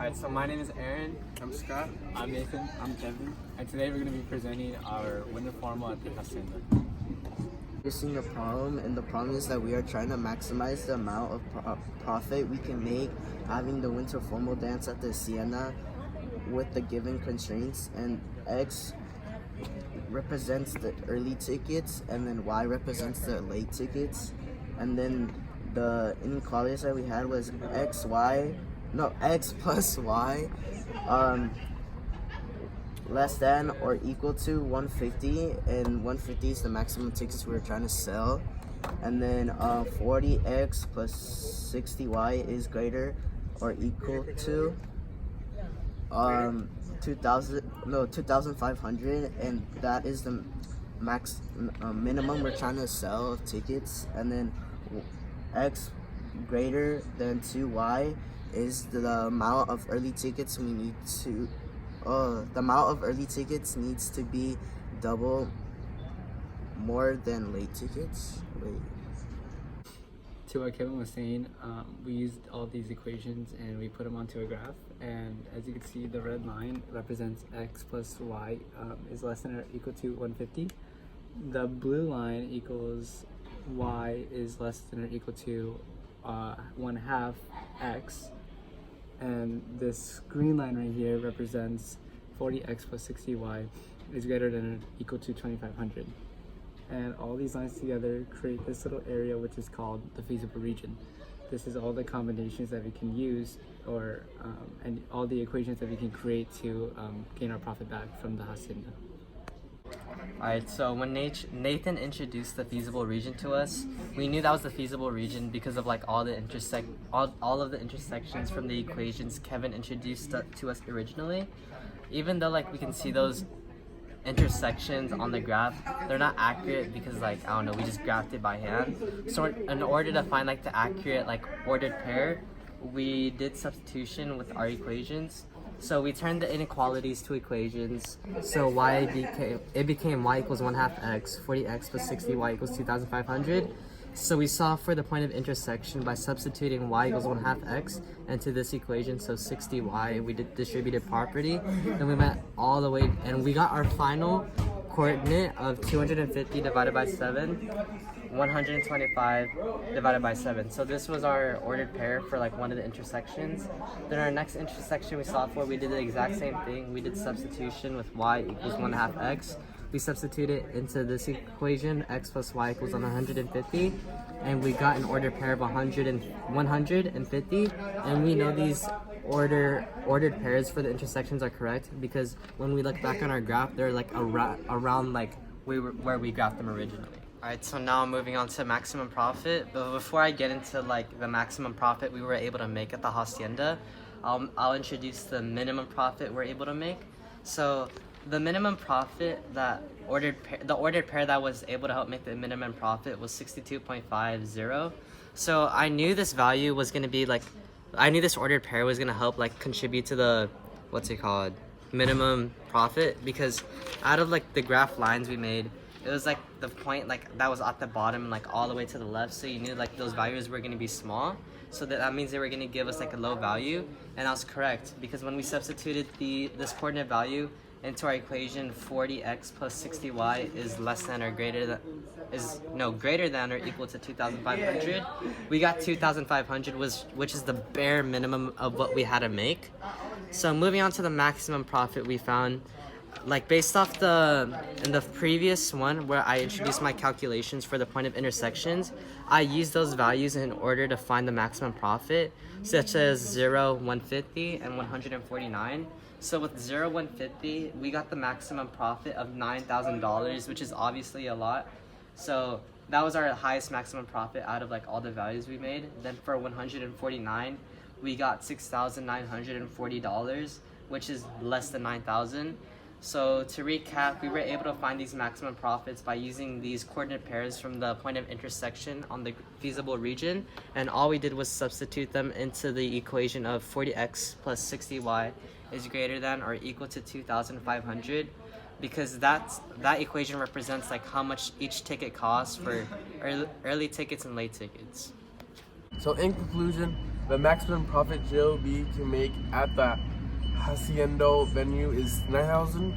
Alright, so my name is Aaron. I'm Scott. I'm Nathan. I'm Kevin. And today we're going to be presenting our winter formal at the Hacienda. Facing a problem, and the problem is that we are trying to maximize the amount of profit we can make having the winter formal dance at the Hacienda with the given constraints, and X represents the early tickets and then Y represents the late tickets, and then the inequalities that we had was X plus Y less than or equal to 150, and 150 is the maximum tickets we were trying to sell, and then 40x plus 60y is greater or equal to 2,500, and that is the minimum we're trying to sell of tickets, and then x greater than 2y is the amount of early tickets we need to the amount of early tickets needs to be double more than late tickets. To what Kevin was saying, we used all these equations and we put them onto a graph, and as you can see, the red line represents x plus y is less than or equal to 150. The blue line equals y is less than or equal to 1/2 x, and this green line right here represents 40x plus 60y is greater than or equal to 2,500. And all these lines together create this little area which is called the feasible region. This is all the combinations that we can use, or and all the equations that we can create to gain our profit back from the Hacienda. Alright, so when Nathan introduced the feasible region to us, we knew that was the feasible region because of like all of the intersections from the equations Kevin introduced to us originally. Even though like we can see those intersections on the graph, they're not accurate because like I don't know, we just graphed it by hand. So in order to find like the accurate like ordered pair, we did substitution with our equations. So we turned the inequalities to equations. So y became y equals 1/2 x, 40x plus 60y equals 2,500. So we solved for the point of intersection by substituting y equals 1/2 x into this equation, so 60y. We did distributed property, then we went all the way, and we got our final coordinate of 250 divided by 7, 125 divided by 7. So this was our ordered pair for like one of the intersections. Then our next intersection we solved for, we did the exact same thing. We did substitution with y equals 1/2 x. We substituted into this equation, x plus y equals 150, and we got an ordered pair of 150, and we know these ordered pairs for the intersections are correct because when we look back on our graph, they're like around like where we graphed them originally. Alright, so now moving on to maximum profit. But before I get into like the maximum profit we were able to make at the Hacienda, I'll introduce the minimum profit we're able to make. So the minimum profit that the ordered pair that was able to help make the minimum profit was 62.50. So I knew this value was going to be like, I knew this ordered pair was going to help like contribute to the, minimum profit, because out of like the graph lines we made, it was like the point like that was at the bottom like all the way to the left, so you knew like those values were going to be small, so that means they were going to give us like a low value, and that was correct because when we substituted this coordinate value into our equation, 40x plus 60y is greater than or equal to 2,500. We got 2,500, which is the bare minimum of what we had to make. So moving on to the maximum profit we found, like based off in the previous one where I introduced my calculations for the point of intersections, I used those values in order to find the maximum profit, such as 0, 150, and 149. So with 0, 150, we got the maximum profit of $9,000, which is obviously a lot. So that was our highest maximum profit out of like all the values we made. Then for 149, we got $6,940, which is less than 9,000. So to recap, we were able to find these maximum profits by using these coordinate pairs from the point of intersection on the feasible region, and all we did was substitute them into the equation of 40x plus 60y is greater than or equal to 2,500, because that equation represents like how much each ticket costs for early tickets and late tickets. So in conclusion, The maximum profit JOB can make at the Hacienda venue is $9,000,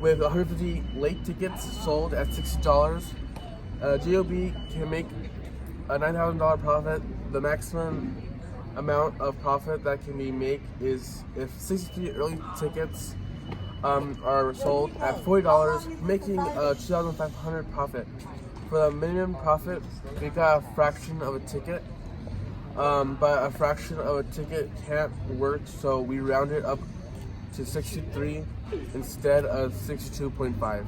with 150 late tickets sold at $60. JOB can make a $9,000 profit. The maximum amount of profit that can be made is if 63 early tickets are sold at $40, making a $2,500 profit. For the minimum profit, we got a fraction of a ticket, but a fraction of a ticket can't work, so we round it up to 63 instead of 62.5.